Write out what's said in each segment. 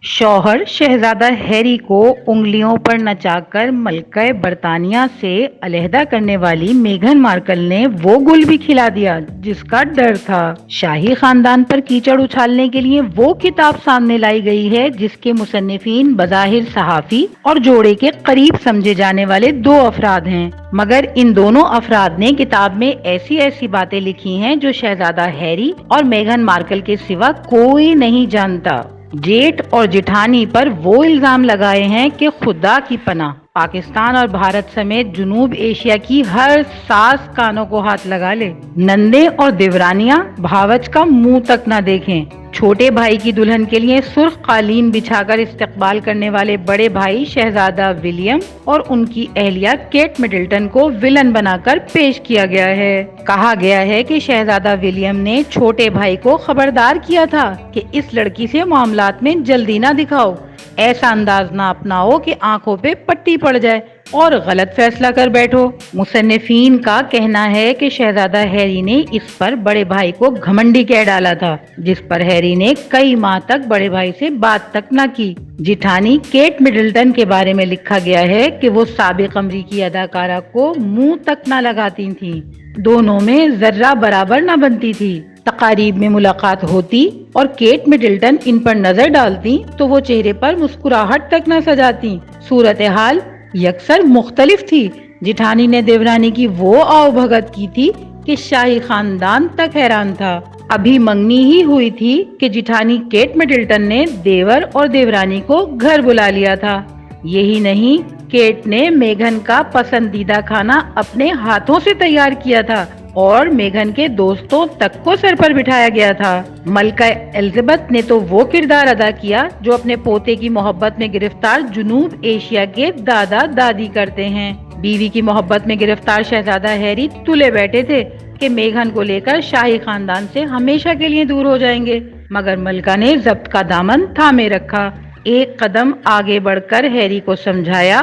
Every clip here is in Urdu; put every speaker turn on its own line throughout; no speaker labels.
شوہر شہزادہ ہیری کو انگلیوں پر نچا کر ملکہ برطانیہ سے علیحدہ کرنے والی میگھن مارکل نے وہ گل بھی کھلا دیا جس کا ڈر تھا۔ شاہی خاندان پر کیچڑ اچھالنے کے لیے وہ کتاب سامنے لائی گئی ہے جس کے مصنفین بظاہر صحافی اور جوڑے کے قریب سمجھے جانے والے دو افراد ہیں، مگر ان دونوں افراد نے کتاب میں ایسی باتیں لکھی ہیں جو شہزادہ ہیری اور میگھن مارکل کے سوا کوئی نہیں جانتا۔ جیٹ اور جٹھانی پر وہ الزام لگائے ہیں کہ خدا کی پناہ پاکستان اور بھارت سمیت جنوب ایشیا کی ہر ساس کانوں کو ہاتھ لگا لے، نندے اور دیورانیاں بھاوچ کا منہ تک نہ دیکھیں۔ چھوٹے بھائی کی دلہن کے لیے سرخ قالین بچھا کر استقبال کرنے والے بڑے بھائی شہزادہ ولیم اور ان کی اہلیہ کیٹ مڈلٹن کو ولن بنا کر پیش کیا گیا ہے۔ کہا گیا ہے کہ شہزادہ ولیم نے چھوٹے بھائی کو خبردار کیا تھا کہ اس لڑکی سے معاملات میں جلدی نہ دکھاؤ، ایسا انداز نہ اپناؤ کہ آنکھوں پہ پٹی پڑ جائے اور غلط فیصلہ کر بیٹھو۔ مصنفین کا کہنا ہے کہ شہزادہ ہیری نے اس پر بڑے بھائی کو گھمنڈی کہہ ڈالا تھا، جس پر ہیری نے کئی ماہ تک بڑے بھائی سے بات تک نہ کی۔ جٹھانی کیٹ مڈلٹن کے بارے میں لکھا گیا ہے کہ وہ سابق امریکی اداکارہ کو منہ تک نہ لگاتی تھیں، دونوں میں ذرہ برابر نہ بنتی تھی۔ تقاریب میں ملاقات ہوتی اور کیٹ مڈلٹن ان پر نظر ڈالتی تو وہ چہرے پر مسکراہٹ تک نہ سجاتی۔ صورتحال یکسر مختلف تھی۔ جٹھانی نے دیورانی کی وہ آؤ بھگت کی تھی کہ شاہی خاندان تک حیران تھا۔ ابھی منگنی ہی ہوئی تھی کہ جٹھانی کیٹ مڈلٹن نے دیور اور دیورانی کو گھر بلا لیا تھا۔ یہی نہیں، کیٹ نے میگھن کا پسندیدہ کھانا اپنے ہاتھوں سے تیار کیا تھا اور میگھن کے دوستوں تک کو سر پر بٹھایا گیا تھا۔ ملکہ الزبتھ نے تو وہ کردار ادا کیا جو اپنے پوتے کی محبت میں گرفتار جنوب ایشیا کے دادا دادی کرتے ہیں۔ بیوی کی محبت میں گرفتار شہزادہ ہیری تلے بیٹھے تھے کہ میگھن کو لے کر شاہی خاندان سے ہمیشہ کے لیے دور ہو جائیں گے، مگر ملکہ نے ضبط کا دامن تھامے رکھا۔ ایک قدم آگے بڑھ کر ہیری کو سمجھایا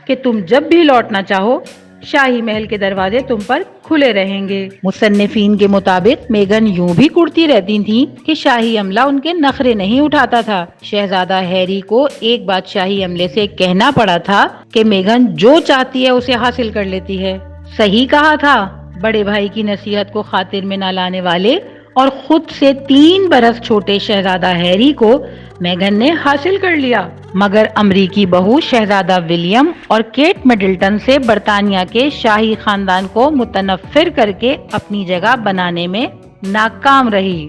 کہ تم جب بھی لوٹنا چاہو شاہی محل کے دروازے تم پر کھلے رہیں گے۔ مصنفین کے مطابق میگھن یوں بھی کرتی رہتی تھی کہ شاہی عملہ ان کے نخرے نہیں اٹھاتا تھا۔ شہزادہ ہیری کو ایک بات شاہی عملے سے کہنا پڑا تھا کہ میگھن جو چاہتی ہے اسے حاصل کر لیتی ہے۔ صحیح کہا تھا۔ بڑے بھائی کی نصیحت کو خاطر میں نہ لانے والے اور خود سے 3 برس چھوٹے شہزادہ ہیری کو میگھن نے حاصل کر لیا، مگر امریکی بہو شہزادہ ولیم اور کیٹ مڈلٹن سے برطانیہ کے شاہی خاندان کو متنفر کر کے اپنی جگہ بنانے میں ناکام رہی۔